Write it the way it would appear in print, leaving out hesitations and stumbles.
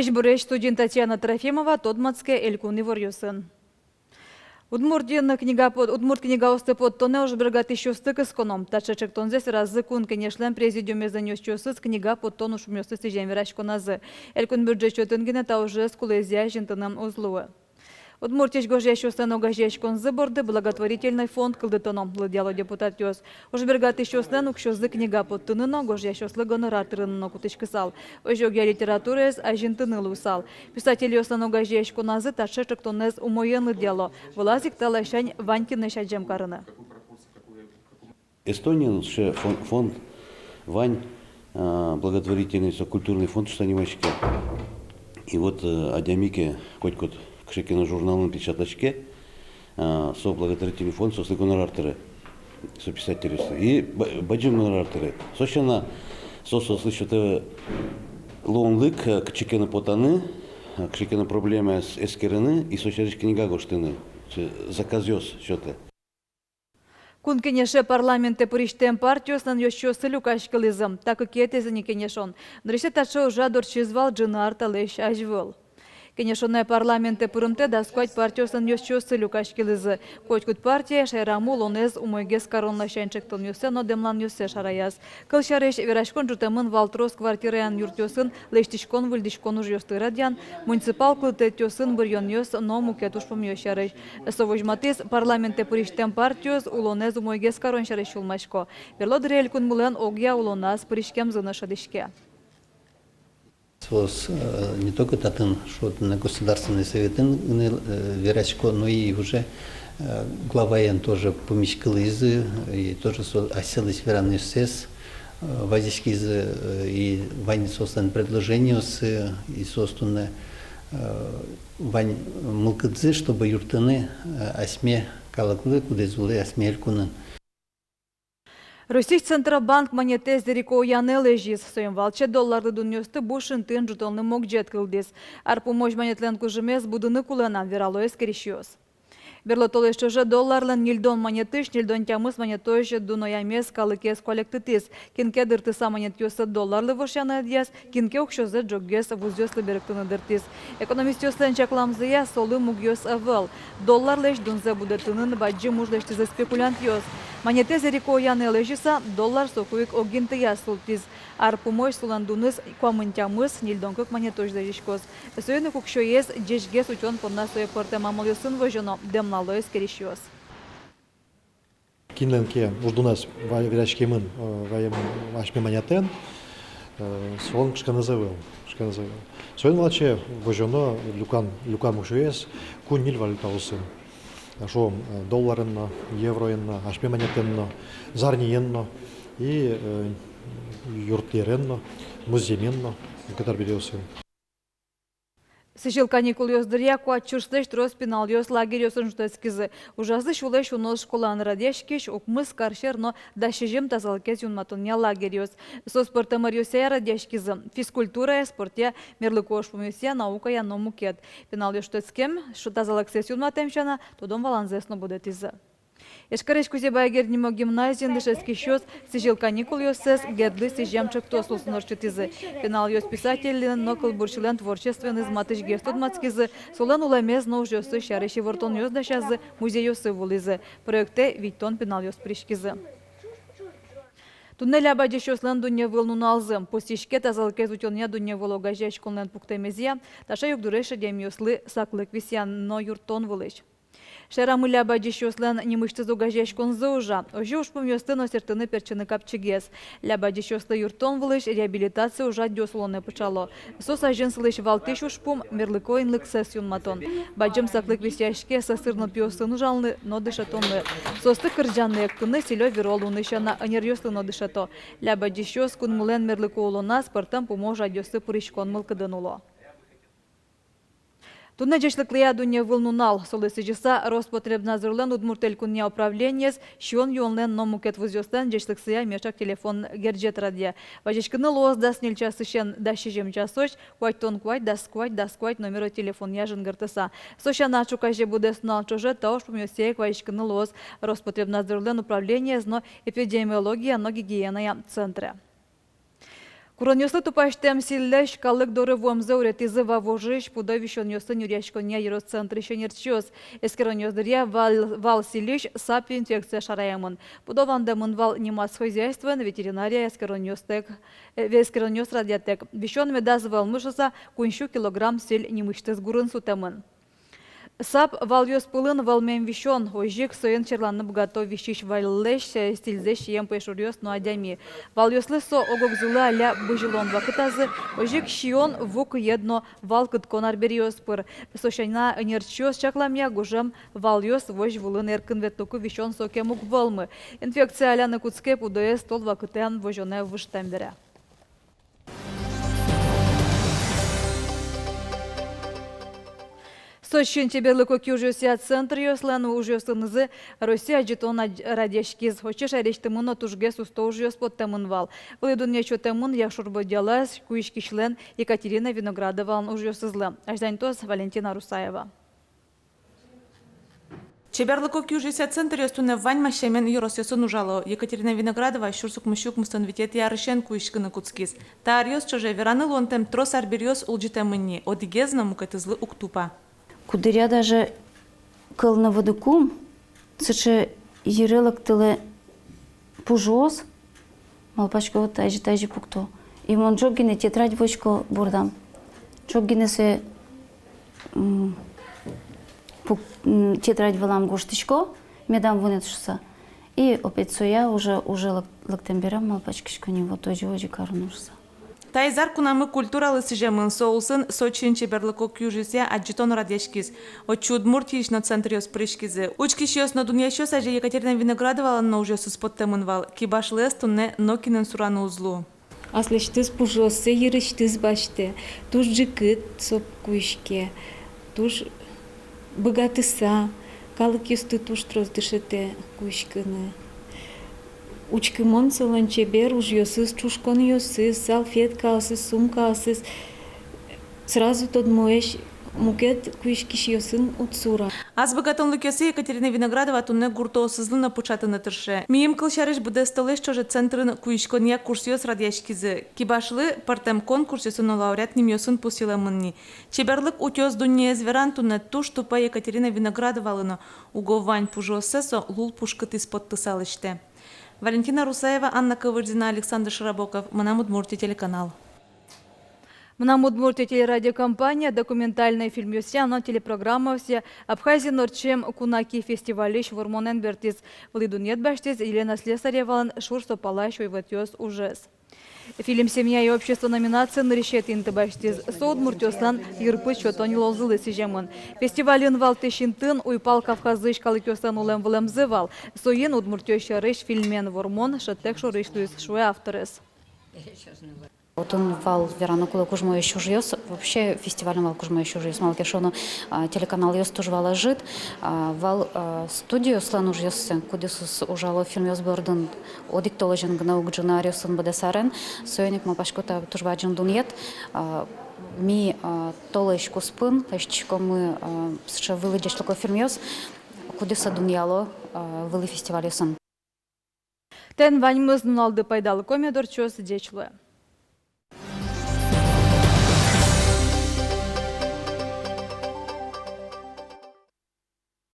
Илиш Буреш студент Татьяна Трофимова Тодматская Элькуны Ворюсын. Удмурт книга осты под тоне уж бригад еще стык исконом. Тачачек тон здесь разыкун, конечно, президиуме занес чёсыз книга под тон уж вместе с тем верачку назы. Элькун бюджет чётынгене та уже скулезия жентаным узлуы. Удмуртич гожещу стану гожещкон заборды благотворительный фонд кылдытоном, лыдяло депутат ёс. Уж бригад еще стану кшёзы книга под тыныно гожещу гонорар тырыныно кутышкысал. Ожогя литературы с ажентыны лусал. Писатель ёстану гожещку назы тачачек тонез умоенлы дело. Вылазик талашань Ванькины шаджем карыны. Эстония фонд Вань, благотворительный культурный фонд Штанимачке. И вот Адямике хоть кшекина журналын печатачке, со благотворительный фонд со гонорартеры, со писатели и баджим гонорартеры. Сочана со слышите лонлык кшекина потаны, кшекина проблемы с эскерины и сочарич книга гоштыны. Заказёс что-то. Кункенеше парламенте пуриштем партиясынан еще сылюкаш кылызым, так и кетезini кенешон. Нрыше тачо жадор чизвал джинар талеш ажвол. Кенешонная парламенте пурымте дасквать партиясан еще сылюкаш кылызы. Котькут партия шайраму лонез умойгес коронна шанчектон юсе, но демлан юсе шараяс. Кылшареш верашкон жутемын валтрос квартираян юртёсын, лештишкон выльдишкон уж ёстырадян, муниципал кылтетёсын бурьон ёс, но мукетуш помьёшареш. Совожматис парламенте пуриштем партияс улонез умойгес корон шареш улмашко. Перлодрель кун мулен огья улоназ пуришкем зынашадишке. Не только татын, что на Государственный совет верачко, но и уже глава тоже помещал и тоже оселись вераны сес, вазички и вань состан предложение и состан вань мулкадзы, чтобы юртаны осьме калакулы, куда зулы осьме элькунын. Российский Центробанк монетез дереко яны лежис. Соем валче долларды дуньёсты бушын тын жутолны мокджет кылдис. Арпумож монетлен кужемес будыны кулена вералоес керещиос. Берлотолеш тоже долларлен нильдон монетыш, нильдон тямыс монетош дуноямес калыкес коллектитис. Кинке дыртыса монетёсы долларлы вошяны дияс, кинке укшозы джоггес вузёслы беректыны дыртис. Экономистёслен чакламзыя солы мугёс авел. Долларлеш дунзе будетынын баджи мужлешти за спекулянт ёс. Монетез ереко яны лежиса доллар сокуик огинты ясултиз. Арпумой суландуныз куамынтямыз нильдонкык монетож дежишкоз. Сөйны кукшоез джешгес учен понна соя порте мамолюсын вожоно демналоез керещиоз. Кинленке уждунас вирачкемын вашме монетен солон шканазавел. Сөйн валче вожоно люкан мукшоез кун ниль валютаусын. Шо долларенно, евроенно, ашпе монетенно, зарниенно и юртлеренно, муземенно, который берется. Сижил каникул ёздырья, куатчурслеш трос пинал ёс лагерь ёсын жутецкизы. Ужазы шулеш унос школан радешкиш, укмыс каршер, но дащежем тазалкез юнматунья лагерь ёс. Со спортамар ёсея радешкизы. Физкультура, спорте, мерлыкош помюсия, наука я но мукет. Пинал ёс жутецкем, что тазалкез юнматемчана, тодом валанзесно будет изы. Ешкареш кузебайгер нимо гимназиен дышеский счет сижил каникул ёсес гедлы сижемчик тослусын орчутизы. Пенал ёс писатель, но кылбурчилен творчественный зматыш гестод мацкизы, солан уламез но уж ёсы шареши вортон ёс дашазы музей ёсы вулизы. Проекте Виттон пенал ёс пришкизы. Туннель абадиш ёслен дунья вылнун алзым. Постишке тазалкез утёнья дунья волога жечконлен пуктемезия, таша югдуреша дем ёслы саклык висян, но юртон вылыш. Шерамыля бадищослен немышты зугажешкон зоужа. Ожи уж помёсты носертыны перчыны капчыгес. Ля бадищослы юртон вылыш реабилитация уже дёслоны пычало. Сос ажен слыш валтыш ушпум мерлыкоинлык сессион матон. Баджым саклык висяшке сосырны пьёсын ужалны, но дышатонны. Состы кырджанны эккыны селё верол унышана анерёслы но дышато. Ля бадищос кун мулен мерлыкоулона спортам поможа дёсы пуришкон мылкыдынуло. Тунна жешлыклыя дуня вылнунал. Солысы жеса Роспотребнадзорлен удмуртель куння управлениес, шон юнлен номукет вузёстен жешлыксыя мешак телефон герджет радия. Вajeshкыны лоз дас нельчасышен дашижем часоч, куайтон куайт даскуайт номеру телефон яжын гыртыса. Сошана чукаже будес нал чуже тауш помёсеек вajeshкыны лоз Роспотребнадзорлен управлениес, но эпидемиология, но гигиеная центре. Куронёслы тупаштем силлеш калык доры вомза уретизы вавожиш пуда вещонёсы нюряшконя Евроцентр шенерчёс. Эскеронёздыря вал силлеш сапи инфекция шараямын. Пуда вандамын вал немас хозяйствен ветеринария эскеронёс радиотек. Вещон медаз валмышаса куншу килограмм сель немыштыз гурын сутамын. Сап вальёс пылын валмен вещон, ожик соен черланып готов вещиш валлеш, стильзеш ем пешурёс но адями. Вальёслы со огогзулы аля быжилон вакытазы, ожик шион вук едно валкыт конар бериос пыр. Сошайна нерчёс чакламя гужем вальёс вож вулын эркын веттуку вещон сокемук валмы. Инфекция аля на куцке пудое стол вакытен вожоне выштембере. Сочин чеберлыко кюжуся центр ёслан ужёсынызы Россия жетона радешкиз. Хочеш арештымын отужге сусто ужёс поттемын вал. Вылыдун нечотемын яшурбо делас куишкишлен Екатерина Виноградова ужёсызлы. Ажданьтос Валентина Русаева. Чеберлыко кюжуся центр ёстуне вань машемен юросёсын ужало. Екатерина Виноградова шурсук мышук мустанвитет ярышен куишкыны куцкиз. Таарьёс чоже вераны лонтем трос арберьёс улжитемынни. Одигезна мукатызлы уктупа. Кудыря даже кылны водыкум, сычы ерылык тылы пужоз, малпачка вот тайжи пукто. И мон джоггине тетрадь вочко бурдам. Джоггине се тетрадь валам гоштичко, медам вынет шуса. И опять соя уже лактемберам малпачкичко него тоже ожи карунушса. Тайзар кунамы культуралы сижемын соусын Сочин чеберлыко кюжуся аджитон радешкиз. Очу Удмуртийш на центр ёс прышкизы. Учкиш ёс на дуньящёс аже Екатерина Виноградова на уже суспоттемын вал. Кибашлес тунне нокинен сураны узлу. Аслештыз пужосы, ерыштыз башты. Туш джикыт соп куишке. Туш богатыса. Калык ёсты туш трос дышете куишкыны. Учкымон сылан чебер уж ёсыз, чушкон ёсыз, салфетка асыз, сумка асыз. Сразу тот моешь мукет куишкиш ёсын утсура. Аз богатонлык ёсы Екатерина Виноградова тунне гурто сызлына пучатыны тырше. Мием кылшарыш буде столеш чоже центрын куишкония курс ёс радяшкизы. Кибашлы партем конкурс ёсын лауреат ним ёсын пусиламынни. Чеберлык утёс дунье зверан тунне туш тупа Екатерина Виноградовалына уговань пужосесо лул пушкыт из-под тысалыште. Валентина Русаева, Анна Ковырдина, Александр Широбоков. Мына Удмуртия телеканал. Мына Удмуртия телерадиокомпания, документальный фильм «Юсяна», телепрограмма «Все». Абхазия Норчем Кунаки фестивалиш Вормонен Бертиз. Влидун нет баштиз, Елена Слесаревалан, Шурсо Палаш, Уйватьёс Ужес. Фильм «Семья и общество» номинации на решет интебаштиз. Соудмуртёслан Юрпы чотони лозылы сижемын. Фестивален вал тещинтын уйпал Кавказыш калыкёстан улем вылем зывал. Соен Удмуртёща рыш фильмен Вормон шаттек шорыш луис шуэ авторес. Вот он вал верано куда кужмо еще жьёс. Вообще фестивальный вал кужмо еще жьёс. Малкешону телеканал ёс тоже вала жит. Вал студию слану жьёс. Кудесус ужало фильм ёс бордун. Одик толожен гнаук джунариусын бадесарен. Соеник мапашкота тоже ваджин дуньет. Ми толыш куспын. Тащичко мы сейчас вылыдешь такой фильм ёс. Кудеса дуньяло вылы фестиваль ёсын. Тен вань мыздын алды пайдалы комедор чёс дечлы.